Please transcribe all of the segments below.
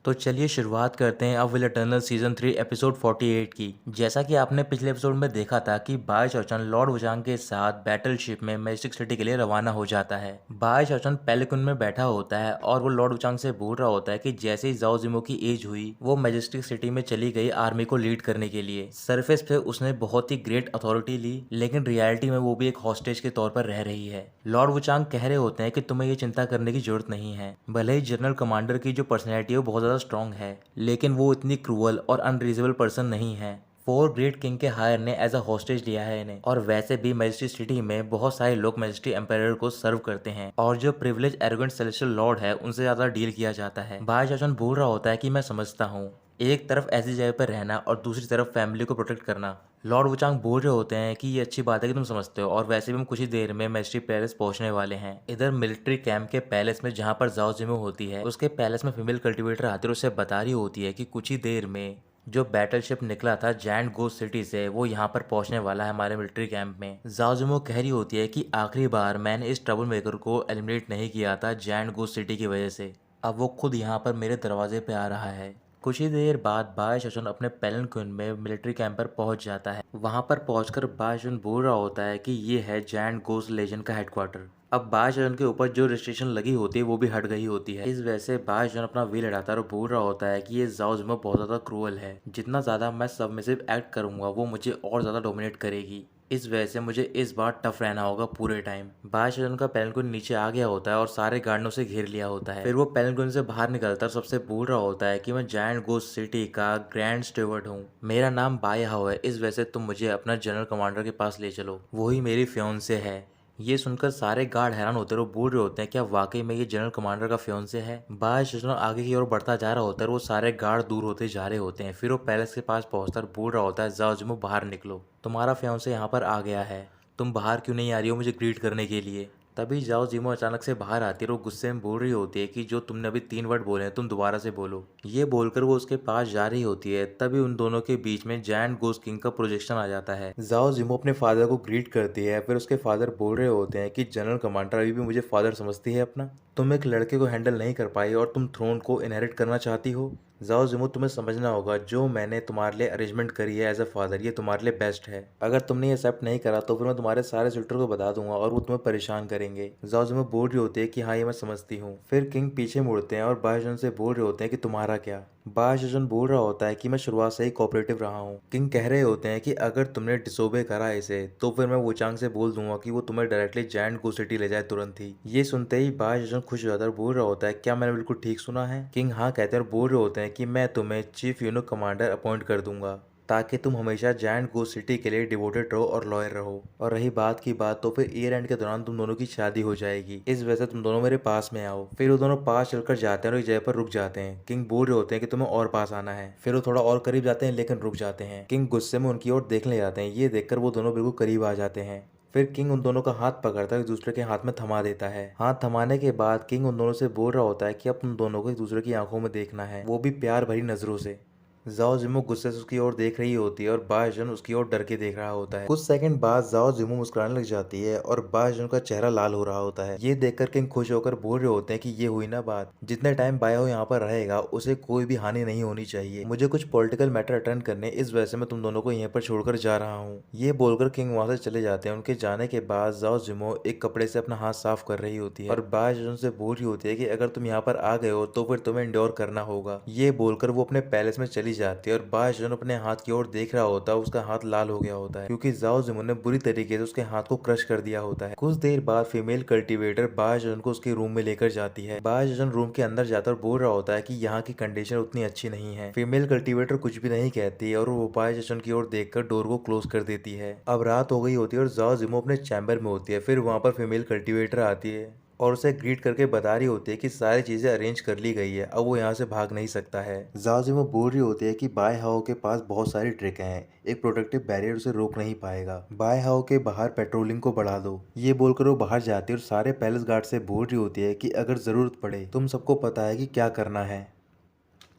तो चलिए शुरुआत करते हैं अब विल इटर्नल सीजन 3 एपिसोड 48 की। जैसा कि आपने पिछले एपिसोड में देखा था कि बाय शौचन लॉर्ड वुचांग के साथ बैटलशिप में मैजिक सिटी के लिए रवाना हो जाता है। बाय शौचन पेलिकन में बैठा होता है और वो लॉर्ड वुचांग से बोल रहा होता है कि जैसे ही जाओ जिमो की एज हुई वो मैजेस्टिक सिटी में चली गई आर्मी को लीड करने के लिए। सरफेस पे उसने बहुत ही ग्रेट अथॉरिटी ली, लेकिन रियलिटी में वो भी एक हॉस्टेज के तौर पर रह रही है। लॉर्ड वुचांग कह रहे होते हैं कि तुम्हें ये चिंता करने की जरूरत नहीं है। भले ही जनरल कमांडर की जो पर्सनैलिटी है वो बहुत ज़्यादा स्ट्रांग है, लेकिन वो इतनी क्रूअल और अनरीजनेबल पर्सन नहीं है। फोर ग्रेट किंग के हायर ने एज अ हॉस्टेज लिया है इन्हें, और वैसे भी मैजेस्टी सिटी में बहुत सारे लोग मैजेस्टी एम्पायर को सर्व करते हैं और जो प्रिविलेज एरोगेंट सेलेस्टियल लॉर्ड है उनसे ज्यादा डील किया जाता है। बाय चाचन बोल रहा होता है कि मैं समझता हूँ, एक तरफ ऐसी जगह पर रहना और दूसरी तरफ फैमिली को प्रोटेक्ट करना। लॉर्ड वुचांग बोल रहे होते हैं कि ये अच्छी बात है कि तुम समझते हो, और वैसे भी हम कुछ ही देर में मैजिस्ट्री पैलेस पहुंचने वाले हैं। इधर मिलिट्री कैंप के पैलेस में जहां पर जाओ जिमो होती है, उसके पैलेस में फीमेल कल्टिवेटर आती है और उससे बता रही होती है कि कुछ ही देर में जो बैटलशिप निकला था जैंट गोस्ट सिटी से वो यहाँ पर पहुंचने वाला है हमारे मिलिट्री कैंप में। जाओ जिमो कह रही होती है कि आखिरी बार मैंने इस ट्रबल मेकर को एलिमिनेट नहीं किया था जैंट गोस्ट सिटी की वजह से, अब वो खुद यहाँ पर मेरे दरवाजे पे आ रहा है। कुछ ही देर बाद बाय शशन अपने पेलनक्विन में मिलिट्री कैंप पर पहुंच जाता है। वहां पर पहुंचकर बाय शशन बोल रहा होता है कि ये है जैंट गोस्ट लेजेंड का हेडक्वार्टर। अब बाय शशन के ऊपर जो रिस्ट्रिक्शन लगी होती है वो भी हट गई होती है। इस वजह से बाय शशन अपना व्हील हटाता है और बोल रहा होता है कि ये जाओ जिमो बहुत ज्यादा क्रूअल है, जितना ज्यादा मैं सबमिसिव एक्ट करूंगा वो मुझे और ज्यादा डोमिनेट करेगी, इस वजह से मुझे इस बार टफ रहना होगा पूरे टाइम। बाय शजन का पेलनगुन नीचे आ गया होता है और सारे गार्डों से घेर लिया होता है। फिर वो पेलनगुन से बाहर निकलता है, सबसे बोल रहा होता है कि मैं जायंट गोस्ट सिटी का ग्रैंड स्टीवर्ड हूँ, मेरा नाम बाय हाउ है, इस वजह से तुम मुझे अपना जनरल कमांडर के पास ले चलो, वही मेरी फियोंसे है। ये सुनकर सारे गार्ड हैरान होते हैं और बोल रहे होते हैं क्या वाकई में ये जनरल कमांडर का फियोंसे है। बाय शजन आगे की ओर बढ़ता जा रहा होता है और वो सारे गार्ड दूर होते जा रहे होते हैं। फिर वो पैलेस के पास पहुंचता और बोल रहा होता है जाओ जिमो बाहर निकलो, तुम्हारा फियोंसे यहाँ पर आ गया है, तुम बाहर क्यों नहीं आ रही हो मुझे ग्रीट करने के लिए। तभी जाओ जिमो अचानक से बाहर आती है और वो गुस्से में बोल रही होती है कि जो तुमने अभी 3 वर्ड बोले हैं तुम दोबारा से बोलो। ये बोलकर वो उसके पास जा रही होती है, तभी उन दोनों के बीच में जायंट गोस्ट किंग का प्रोजेक्शन आ जाता है। जाओ जिमो अपने फादर को ग्रीट करती है, फिर उसके फादर बोल रहे होते हैं कि जनरल कमांडर अभी भी मुझे फादर समझती है अपना, तुम एक लड़के को हैंडल नहीं कर पाई और तुम थ्रोन को इनहेरिट करना चाहती हो। जाओ जिमो तुम्हें समझना होगा, जो मैंने तुम्हारे लिए अरेंजमेंट करी है एज अ फादर ये तुम्हारे लिए बेस्ट है, अगर तुमने ये एक्सेप्ट नहीं करा तो फिर मैं तुम्हारे सारे सिस्टर को बता दूंगा और वो तुम्हें परेशान करेंगे। जाओ जिमो बोल रही होती है कि हाँ ये मैं समझती हूँ। फिर किंग पीछे मुड़ते हैं और बायजन से बोल रहे होते हैं कि तुम्हारा क्या। बायजन बोल रहा होता है कि मैं शुरुआत से ही कोऑपरेटिव रहा हूँ। किंग कह रहे होते हैं कि अगर तुमने डिसोबे करा इसे तो फिर मैं वुचांग से बोल दूंगा कि वो तुम्हें डायरेक्टली जायंट गोस्ट सिटी ले जाए तुरंत ही। ये सुनते ही बायजन खुश हो जाता है और बोल रहा होता है क्या मैंने बिल्कुल ठीक सुना है। किंग हाँ कहते हैं और बोल रहे होते हैं कि मैं तुम्हें चीफ यूनिक कमांडर अपॉइंट कर दूंगा ताकि तुम हमेशा जायंट गोस्ट सिटी के लिए डिवोटेड रहो और लॉयल रहो, और रही बात की बात तो फिर ईयर एंड के दौरान तुम दोनों की शादी हो जाएगी, इस वजह से तुम दोनों मेरे पास में आओ। फिर वो दोनों पास चलकर जाते हैं और एक जगह पर रुक जाते हैं। किंग बोल रहे होते हैं कि तुम्हें और पास आना है, फिर वो थोड़ा और करीब जाते हैं लेकिन रुक जाते हैं। किंग गुस्से में उनकी ओर देखने जाते हैं, ये देखकर वो दोनों बिल्कुल करीब आ जाते हैं। फिर किंग उन दोनों का हाथ पकड़ता है, एक दूसरे के हाथ में थमा देता है। हाथ थमाने के बाद किंग उन दोनों से बोल रहा होता है कि अब तुम दोनों को एक दूसरे की आंखों में देखना है, वो भी प्यार भरी नजरों से। जाओ जिमो गुस्से से उसकी ओर देख रही होती है और बायजन उसकी ओर डर के देख रहा होता है। कुछ सेकंड बाद जाओ जिमो मुस्कुराने लग जाती है और बायजन का चेहरा लाल हो रहा होता है। ये देखकर किंग खुश होकर बोल रहे होते हैं कि ये हुई ना बात, जितने टाइम बायो यहाँ पर रहेगा उसे कोई भी हानि नहीं होनी चाहिए, मुझे कुछ पॉलिटिकल मैटर अटेंड करने, इस वजह से मैं तुम दोनों को यहीं पर छोड़कर जा रहा हूँ। ये बोलकर किंग वहां से चले जाते हैं। उनके जाने के बाद जाओ जिमो एक कपड़े से अपना हाथ साफ कर रही होती है और बायजन से बोल रही होती है कि अगर तुम यहाँ पर आ गए हो तो फिर तुम्हें इंडोर करना होगा। ये बोलकर वो अपने पैलेस में चली जाती है और बायजन अपने हाथ की ओर देख रहा होता है, उसका हाथ लाल हो गया होता है क्योंकि जाओ जिमो ने बुरी तरीके से उसके हाथ को क्रश कर दिया होता है। कुछ देर बाद फीमेल कल्टीवेटर बायजन को उसके रूम में लेकर जाती है। बायजन रूम के अंदर जाकर बोल रहा होता है कि यहाँ की कंडीशन उतनी अच्छी नहीं है। फीमेल कल्टीवेटर कुछ भी नहीं कहती और वो बायजन की ओर देखकर डोर को क्लोज कर देती है। अब रात हो गई होती है और जाओ जिमो अपने चैम्बर में होती है। फिर वहां पर फीमेल कल्टीवेटर आती है और उसे ग्रीट करके बता रही होती है कि सारी चीजें अरेंज कर ली गई है, अब वो यहाँ से भाग नहीं सकता है। जाओजिमो बोल रही होती है कि बाय हाओ के पास बहुत सारी ट्रिक हैं, एक प्रोटेक्टिव बैरियर उसे रोक नहीं पाएगा, बाय हाओ के बाहर पेट्रोलिंग को बढ़ा दो। ये बोलकर वो बाहर जाती है और सारे पैलेस गार्ड से बोल रही होती है कि अगर जरूरत पड़े तुम सबको पता है कि क्या करना है।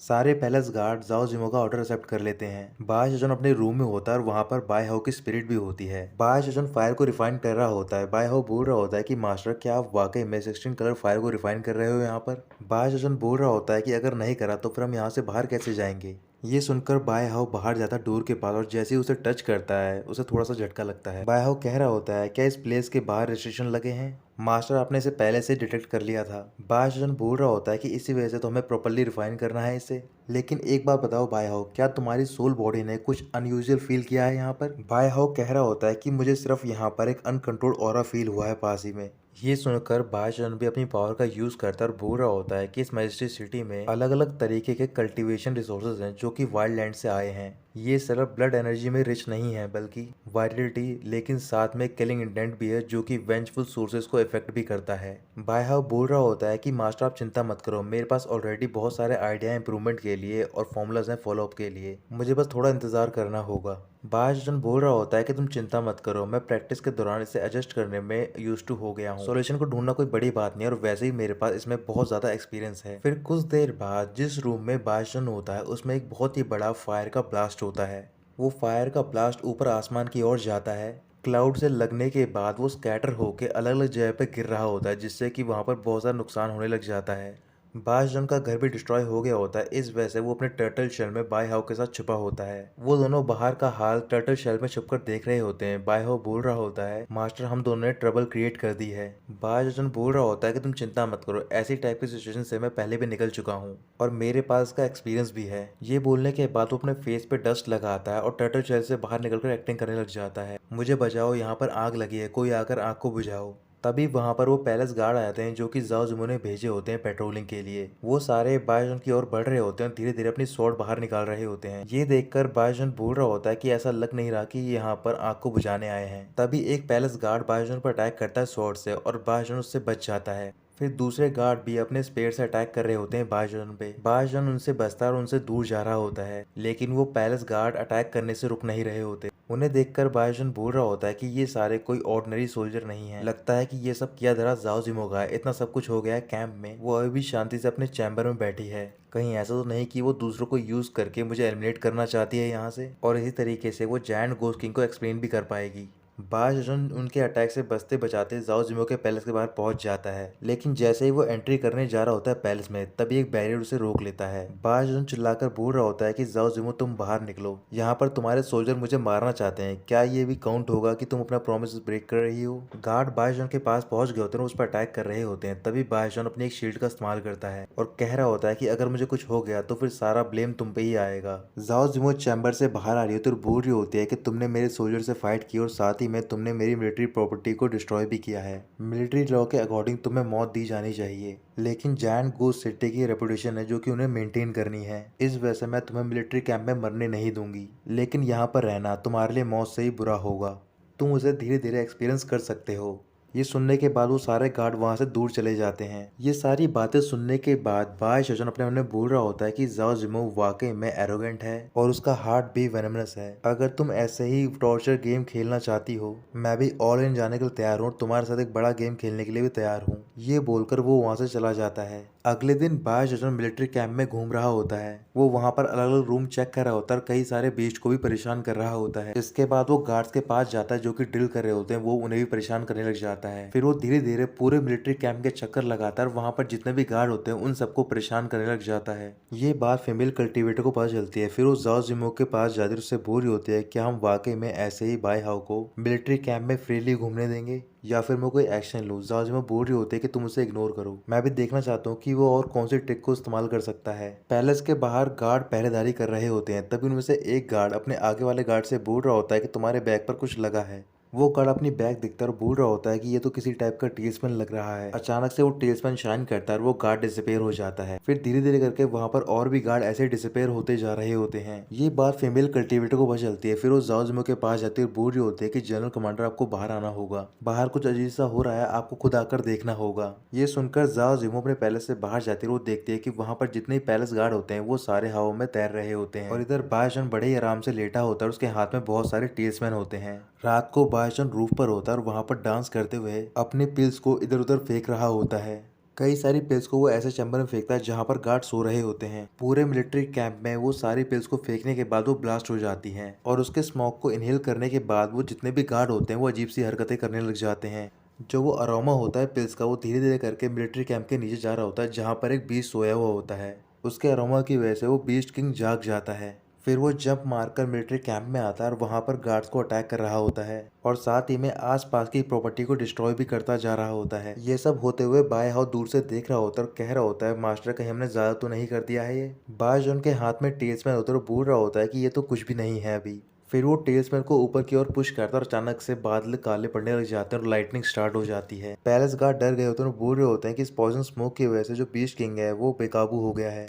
सारे पैलेस गार्ड जाओ जिमो का ऑर्डर एक्सेप्ट कर लेते हैं। बाय सेजन अपने रूम में होता है और वहाँ पर बाय हाउ की स्पिरिट भी होती है। बाय सेजन फायर को रिफाइन कर रहा होता है। बाय हाउ बोल रहा होता है कि मास्टर क्या आप वाकई में 16 कलर फायर को रिफाइन कर रहे हो यहाँ पर। बाय सेजन बोल रहा होता है कि अगर नहीं करा तो फिर हम यहाँ से बाहर कैसे जाएंगे। ये सुनकर बाय हाउ बाहर जाता डोर के पास और जैसे ही उसे टच करता है उसे थोड़ा सा झटका लगता है। बाय हाउ कह रहा होता है क्या इस प्लेस के बाहर रेस्ट्रिक्शन लगे हैं। मास्टर आपने इसे पहले से डिटेक्ट कर लिया था। बाय सेजन बोल रहा होता है कि इसी वजह से तो हमें प्रॉपर्ली रिफाइन करना है इसे। लेकिन एक बात बताओ बाय हाउ, क्या तुम्हारी सोल बॉडी ने कुछ अनयूजुअल फील किया है यहाँ पर। बाय हाउ कह रहा होता है कि मुझे सिर्फ यहाँ पर एक अनकंट्रोल्ड ऑरा फील हुआ है पास ही में। ये सुनकर बाय सेजन भी अपनी पावर का यूज करता है और बोल रहा होता है कि इस मैजेस्टी सिटी में अलग अलग तरीके के कल्टीवेशन रिसोर्सेज हैं जो कि वाइल्ड लैंड से आए हैं। ये सिर्फ ब्लड एनर्जी में रिच नहीं है बल्कि वाइटलिटी, लेकिन साथ में किलिंग इंटेंट भी है जो कि वेंजफुल सोर्सेज को इफेक्ट भी करता है। बाय हाउ बोल रहा होता है कि मास्टर आप चिंता मत करो, मेरे पास ऑलरेडी बहुत सारे आइडिया इंप्रूवमेंट के लिए और फॉर्मूलाज हैं फॉलोअप के लिए, मुझे बस थोड़ा इंतजार करना होगा। बाय सेजन बोल रहा होता है कि तुम चिंता मत करो, मैं प्रैक्टिस के दौरान इसे एडजस्ट करने में यूज टू हो गया हूँ। सॉल्यूशन को ढूंढना कोई बड़ी बात नहीं और वैसे ही मेरे पास इसमें बहुत ज्यादा एक्सपीरियंस है। फिर कुछ देर बाद जिस रूम में बाय सेजन होता है उसमें एक बहुत ही बड़ा फायर का ब्लास्ट होता है। वो फायर का ब्लास्ट ऊपर आसमान की ओर जाता है। क्लाउड से लगने के बाद वो स्कैटर होके अलग अलग जगह पे गिर रहा होता है जिससे कि वहां पर बहुत सारा नुकसान होने लग जाता है। बाय सेजन का घर भी डिस्ट्रॉय हो गया होता है, इस वजह से वो अपने टर्टल शेल में बाय हाउ के साथ छुपा होता है। वो दोनों बाहर का हाल टर्टल शेल में छुपकर देख रहे होते हैं। बाय हाउ बोल रहा होता है मास्टर हम दोनों ने ट्रबल क्रिएट कर दी है। बाय सेजन बोल रहा होता है कि तुम चिंता मत करो, ऐसी टाइप की सिचुएशन से मैं पहले भी निकल चुका हूँ और मेरे पास का एक्सपीरियंस भी है। ये बोलने के बाद वो अपने फेस पे डस्ट लगाता है और टर्टल शेल से बाहर निकलकर एक्टिंग करने लग जाता है। मुझे बचाओ, यहाँ पर आग लगी है, कोई आकर आग को बुझाओ। तभी वहां पर वो पैलेस गार्ड आते हैं जो कि जाओ जिमो ने भेजे होते हैं पेट्रोलिंग के लिए। वो सारे बायजन की ओर बढ़ रहे होते हैं, धीरे धीरे अपनी स्वॉर्ड बाहर निकाल रहे होते हैं। ये देखकर बायजन बोल रहा होता है कि ऐसा लग नहीं रहा कि ये यहाँ पर आग को बुझाने आए हैं। तभी एक पैलेस गार्ड बायजन पर अटैक करता है स्वॉर्ड से और बायजन उससे बच जाता है। फिर दूसरे गार्ड भी अपने स्पेयर से अटैक कर रहे होते हैं बायजन पे। बायजन उनसे बचता है और उनसे दूर जा रहा होता है, लेकिन वो पैलेस गार्ड अटैक करने से रुक नहीं रहे होते। उन्हें देखकर बायजन बोल रहा होता है कि ये सारे कोई ऑर्डिनरी सोल्जर नहीं है, लगता है कि ये सब किया धरा जाओ जिमो का है। इतना सब कुछ हो गया है कैंप में, वो अभी भी शांति से अपने चैम्बर में बैठी है। कहीं ऐसा तो नहीं कि वो दूसरों को यूज करके मुझे एलिमिनेट करना चाहती है यहाँ से। और इसी तरीके से वो जायंट गोस्ट किंग को एक्सप्लेन भी कर पाएगी। बायजन उनके अटैक से बचते बचाते जाओ जिमो के पैलेस के बाहर पहुंच जाता है, लेकिन जैसे ही वो एंट्री करने जा रहा होता है पैलेस में, तभी एक बैरियर उसे रोक लेता है। बायजन चिल्लाकर बोल रहा होता है कि जाओ जिमो तुम बाहर निकलो, यहाँ पर तुम्हारे सोल्जर मुझे मारना चाहते हैं, क्या ये भी काउंट होगा कि तुम अपना प्रॉमिस ब्रेक कर रही हो। गार्ड बायजन के पास पहुंच गए होते हैं, उस पर अटैक कर रहे होते हैं। तभी बायजन अपनी एक शील्ड का इस्तेमाल करता है और कह रहा होता है कि अगर मुझे कुछ हो गया तो फिर सारा ब्लेम तुम पे ही आएगा। जाओ जिमो चैम्बर से बाहर आ रही होती है और बोल रही होती है कि तुमने मेरे सोल्जर से फाइट की और साथ ही में तुमने मेरी मिलिट्री प्रॉपर्टी को डिस्ट्रॉय भी किया है। मिलिट्री लॉ के अकॉर्डिंग तुम्हें मौत दी जानी चाहिए, लेकिन जायंट गोस्ट सिटी की रेपुटेशन है जो कि उन्हें मेंटेन करनी है। इस वजह से मैं तुम्हें मिलिट्री कैंप में मरने नहीं दूंगी, लेकिन यहाँ पर रहना तुम्हारे लिए मौत से ही बुरा होगा। तुम उसे धीरे धीरे एक्सपीरियंस कर सकते हो। ये सुनने के बाद वो सारे गार्ड वहां से दूर चले जाते हैं। ये सारी बातें सुनने के बाद बाय सेजन अपने मन में बोल रहा होता है कि जाओ जिमो वाकई में एरोगेंट है और उसका हार्ट भी वेनमस है। अगर तुम ऐसे ही टॉर्चर गेम खेलना चाहती हो, मैं भी ऑल इन जाने के लिए तैयार हूँ, तुम्हारे साथ एक बड़ा गेम खेलने के लिए भी तैयार हूँ। ये बोलकर वो वहां से चला जाता है। अगले दिन बाय सेजन मिलिट्री कैंप में घूम रहा होता है। वो वहां पर अलग अलग रूम चेक कर रहा होता है और कई सारे बीस्ट को भी परेशान कर रहा होता है। इसके बाद वो गार्ड्स के पास जाता है जो कि ड्रिल कर रहे होते हैं, वो उन्हें भी परेशान करने लग जाता है। फिर वो धीरे धीरे पूरे मिलिट्री कैंप के चक्कर लगाता है और वहां पर जितने भी गार्ड होते हैं उन सबको परेशान करने लग जाता है। ये बात फीमेल कल्टीवेटर को पता चलती है। फिर वो जाओ जिमो के पास जाती है, उससे बोल रही होती है कि हम वाकई में ऐसे ही बाय हाउ को मिलिट्री कैंप में फ्रीली घूमने देंगे या फिर मैं कोई एक्शन लूँ। जाओ जिमो बोल रही होती है कि तुम उसे इग्नोर करो, मैं भी देखना चाहता हूँ कि वो और कौन सी ट्रिक को इस्तेमाल कर सकता है। पैलेस के बाहर गार्ड पहरेदारी कर रहे होते हैं, तभी उनमें से एक गार्ड अपने आगे वाले गार्ड से बोल रहा होता है कि तुम्हारे बैग पर कुछ लगा है। वो गार्ड अपनी बैग दिखता है और बोल रहा होता है कि ये तो किसी टाइप का टेल्समैन लग रहा है। अचानक से वो टेल्समैन शाइन करता है और वो गार्ड डिसअपेयर हो जाता है। फिर धीरे धीरे करके वहां पर और भी गार्ड ऐसे डिसअपेयर होते जा रहे होते हैं। ये बात फीमेल कल्टीवेटर को पता चलती है। फिर वो जाओ जिमो के पास जाती है और बोल रही होती है कि जनरल कमांडर आपको बाहर आना होगा, बाहर कुछ अजीब सा हो रहा है, आपको खुद आकर देखना होगा। ये सुनकर जाओ जिमो अपने पैलेस से बाहर जाती है। वो देखती है कि वहां पर जितने पैलेस गार्ड होते हैं वो सारे हवा में तैर रहे होते हैं और इधर बायजन बड़े ही आराम से लेटा होता है और उसके हाथ में बहुत सारे टेल्समैन होते हैं। रात को बायजन रूफ पर होता है और वहां पर डांस करते हुए अपने पिल्स को इधर उधर फेंक रहा होता है। कई सारी पिल्स को वो ऐसे चैम्बर में फेंकता है जहाँ पर गार्ड सो रहे होते हैं। पूरे मिलिट्री कैंप में वो सारी पिल्स को फेंकने के बाद वो ब्लास्ट हो जाती हैं और उसके स्मोक को इनहेल करने के बाद वो जितने भी गार्ड होते हैं वो अजीब सी हरकतें करने लग जाते हैं। जो वो अरोमा होता है पिल्स का वो धीरे धीरे करके मिलिट्री कैंप के नीचे जा रहा होता है जहाँ पर एक बीस्ट सोया हुआ होता है। उसके अरोमा की वजह से वो बीस्ट किंग जाग जाता है। फिर वो जंप मारकर मिलिट्री कैंप में आता है और वहां पर गार्ड्स को अटैक कर रहा होता है और साथ ही में आसपास की प्रॉपर्टी को डिस्ट्रॉय भी करता जा रहा होता है। ये सब होते हुए बाय हाउ दूर से देख रहा होता है और कह रहा होता है, मास्टर कहीं हमने ज्यादा तो नहीं कर दिया है। ये बाय जॉन के हाथ में टेल्समैन होता है और बोल रहा होता है कि ये तो कुछ भी नहीं है अभी। फिर वो टेल्समैन को ऊपर की ओर पुश करता है और अचानक से बादल काले पड़ने लग जाते हैं और लाइटनिंग स्टार्ट हो जाती है। पैलेस गार्ड डर गए होते हैं और बोल रहे होते हैं कि इस पॉइजन स्मोक की वजह से जो बीस्ट किंग है वो बेकाबू हो गया है।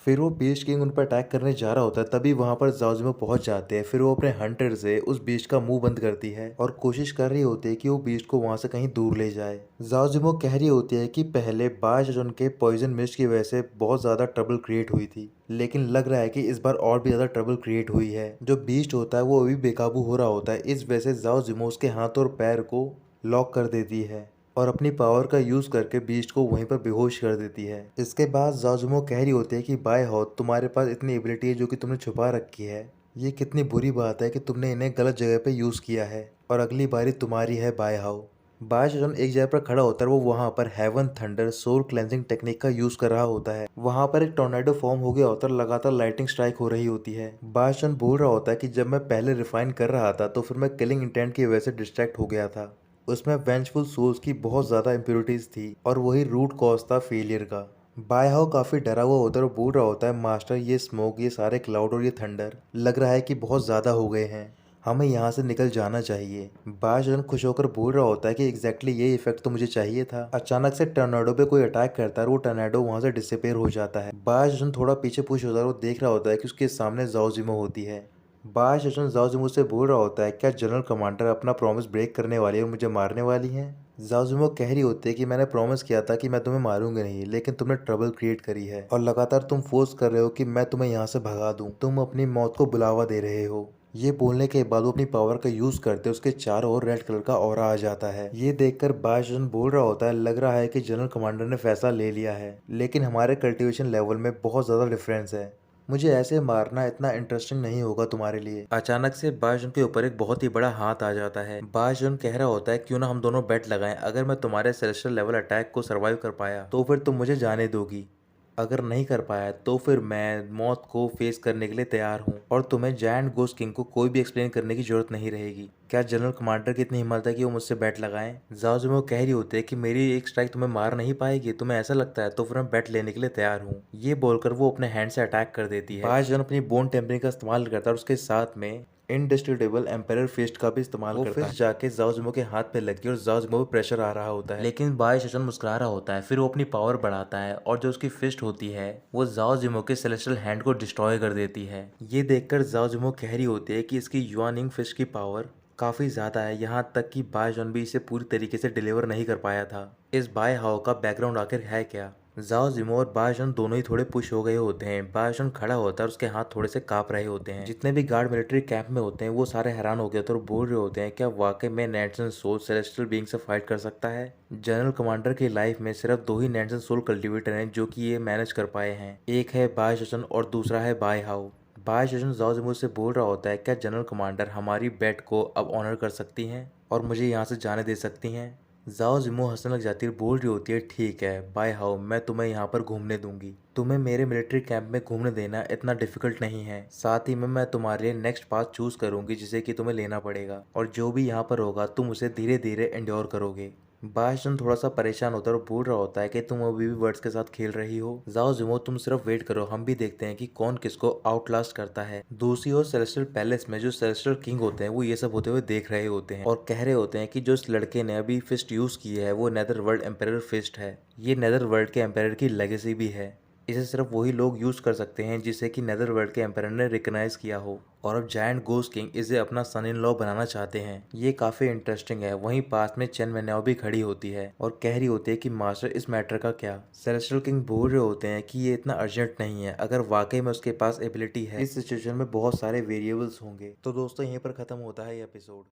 फिर वो बीस्ट किंग उन पर अटैक करने जा रहा होता है, तभी वहां पर जाओजिमो पहुंच जाते हैं। फिर वो अपने हंटर से उस बीस्ट का मुंह बंद करती है और कोशिश कर रही होती है कि वो बीस्ट को वहां से कहीं दूर ले जाए। जाओजिमो कह रही होती है कि पहले बायजन के पॉइजन मिस्ट की वजह से बहुत ज्यादा ट्रबल क्रिएट हुई थी, लेकिन लग रहा है कि इस बार और भी ज्यादा ट्रबल क्रिएट हुई है। जो बीस्ट होता है वो अभी बेकाबू हो रहा होता है, इस वजह से जाओजिमो उसके हाथ और पैर को लॉक कर देती है और अपनी पावर का यूज करके बीस्ट को वहीं पर बेहोश कर देती है। इसके बाद जाजुमो कह रही होती है कि बाय हो, तुम्हारे पास इतनी एबिलिटी है जो कि तुमने छुपा रखी है। ये कितनी बुरी बात है कि तुमने इन्हें गलत जगह पे यूज किया है और अगली बारी तुम्हारी है बाय हाउ। बाय जन एक जगह पर खड़ा होता है, वो वहां पर heaven thunder soul cleansing technique का यूज कर रहा होता है। वहां पर एक टोर्नेडो फॉर्म हो गया होता है, लगातार लाइटिंग स्ट्राइक हो रही होती है। बाय जन बोल रहा होता है कि जब मैं पहले रिफाइन कर रहा था तो फिर मैं किलिंग इंटेंट की वजह से डिस्ट्रैक्ट हो गया था। उसमें वेंचफुल सोल्स की बहुत ज़्यादा इम्प्योरिटीज थी और वही रूट कॉज था फेलियर का। बायहाउ काफ़ी डरा हुआ होता है और बोल रहा होता है, मास्टर ये स्मोक, ये सारे क्लाउड और ये थंडर लग रहा है कि बहुत ज़्यादा हो गए हैं, हमें यहाँ से निकल जाना चाहिए। बायजन खुश होकर बोल रहा होता है कि एग्जैक्टली ये इफेक्ट तो मुझे चाहिए था। अचानक से टर्नाडो पे कोई अटैक करता है और वो टर्नाडो वहाँ से डिसअपेयर हो जाता है। बायजन थोड़ा पीछे पुश होता है और वो देख रहा होता है कि उसके सामने जाओजिमो होती है। बाश जशन जाओजिमो से बोल रहा होता है, क्या जनरल कमांडर अपना प्रॉमिस ब्रेक करने वाली है और मुझे मारने वाली है। जाओजिमो कह रही होती है कि मैंने प्रॉमिस किया था कि मैं तुम्हें मारूंगी नहीं, लेकिन तुमने ट्रबल क्रिएट करी है और लगातार तुम फोर्स कर रहे हो कि मैं तुम्हें यहाँ से भगा दूं। तुम अपनी मौत को बुलावा दे रहे हो। ये बोलने के बाद वो अपनी पावर का यूज करते उसके चारों ओर रेड कलर का ऑरा आ जाता है। ये देखकर बाशजन बोल रहा होता है, लग रहा है कि जनरल कमांडर ने फैसला ले लिया है, लेकिन हमारे कल्टीवेशन लेवल में बहुत ज्यादा डिफरेंस है। मुझे ऐसे मारना इतना इंटरेस्टिंग नहीं होगा तुम्हारे लिए। अचानक से बाशजन के ऊपर एक बहुत ही बड़ा हाथ आ जाता है। बाशजन कह रहा होता है, क्यों ना हम दोनों बेट लगाएं, अगर मैं तुम्हारे सेलेस्टियल लेवल अटैक को सर्वाइव कर पाया तो फिर तुम मुझे जाने दोगी, अगर नहीं कर पाया तो फिर मैं मौत को फेस करने के लिए तैयार हूँ और तुम्हें जायंट गोस्ट किंग को कोई भी एक्सप्लेन करने की जरूरत नहीं रहेगी। क्या जनरल कमांडर की इतनी हिम्मत है कि वो मुझसे बैट लगाएं? जाओजिमो कह रही होती है कि मेरी एक स्ट्राइक तुम्हें मार नहीं पाएगी, तुम्हें ऐसा लगता है, तो फिर मैं बैट लेने के लिए तैयार हूँ। ये बोलकर वो अपने हैंड से अटैक कर देती है। बाश जन अपनी बोन टेम्परिंग का इस्तेमाल करता है और उसके साथ में इंडेस्ट्रेबल एम्पायर फिस्ट का भी इस्तेमाल करता है। वो फिस्ट जाके जाओजिमो के हाथ पे लगी और जाओजिमो पे प्रेशर आ रहा होता है, लेकिन बाय शशन मुस्कुरा रहा होता है। फिर वो अपनी पावर बढ़ाता है और जो उसकी फिस्ट होती है वो जाओजिमो के सेलेस्टियल हैंड को डिस्ट्रॉय कर देती है। ये देखकर जाओजिमो कह रही होती है कि इसकी युआनिंग फिस्ट की पावर काफी ज्यादा है, यहाँ तक कि बाय जॉन भी इसे पूरी तरीके से डिलीवर नहीं कर पाया था। इस बाय हाउ का बैकग्राउंड आखिर है क्या? जाओजिमो और बायजन दोनों ही थोड़े पुश हो गए होते हैं। बायजन खड़ा होता है और उसके हाथ थोड़े से कांप रहे होते हैं। जितने भी गार्ड मिलिट्री कैंप में होते हैं वो सारे हैरान हो गए होते हैं और बोल रहे होते हैं, क्या वाकई में नैंसन सोल सेलेस्टियल बीइंग से फाइट कर सकता है? जनरल कमांडर की लाइफ में सिर्फ दो ही नैंसन सोल कल्टिवेटर हैं जो कि ये मैनेज कर पाए हैं, एक है बायजन और दूसरा है बाय हाउ। बायजन जाओजिमो से बोल रहा होता है, क्या जनरल कमांडर हमारी बेट को अब ऑनर कर सकती हैं और मुझे यहाँ से जाने दे सकती हैं? जाओजिमो हंसने लग जाती है, बोल रही होती है, ठीक है बाय हाउ, मैं तुम्हें यहाँ पर घूमने दूंगी। तुम्हें मेरे मिलिट्री कैंप में घूमने देना इतना डिफिकल्ट नहीं है, साथ ही में मैं तुम्हारे लिए नेक्स्ट पाथ चूज करूंगी जिसे कि तुम्हें लेना पड़ेगा और जो भी यहाँ पर होगा तुम उसे धीरे धीरे एंड्योर करोगे। बाशजन थोड़ा सा परेशान होता है और बोल रहा होता है कि तुम अभी भी वर्ड्स के साथ खेल रही हो। जाओजिमो तुम सिर्फ वेट करो, हम भी देखते हैं कि कौन किसको आउटलास्ट करता है। दूसरी ओर सेलेस्टियल पैलेस में जो सेलेस्टियल किंग होते हैं वो ये सब होते हुए देख रहे होते हैं और कह रहे होते हैं कि जो इस लड़के ने अभी फिस्ट यूज की है वो नेदर वर्ल्ड एम्पायर फिस्ट है। ये नेदर वर्ल्ड के एम्पायर की लेगेसी भी है, इसे सिर्फ वही लोग यूज कर सकते हैं जिसे कि नेदरवर्ल्ड के एम्पायर ने रिकॉग्नाइज किया हो और अब जायंट गोस्ट किंग इसे अपना सन इन लॉ बनाना चाहते हैं। ये काफी इंटरेस्टिंग है। वहीं पास में चेन मेन्याओ भी खड़ी होती है और कह रही होती है कि मास्टर इस मैटर का क्या? सेलेस्टियल किंग बोल रहे होते हैं कि ये इतना अर्जेंट नहीं है, अगर वाकई में उसके पास एबिलिटी है इस सिचुएशन में बहुत सारे वेरिएबल्स होंगे। तो दोस्तों यहीं पर खत्म होता है ये एपिसोड।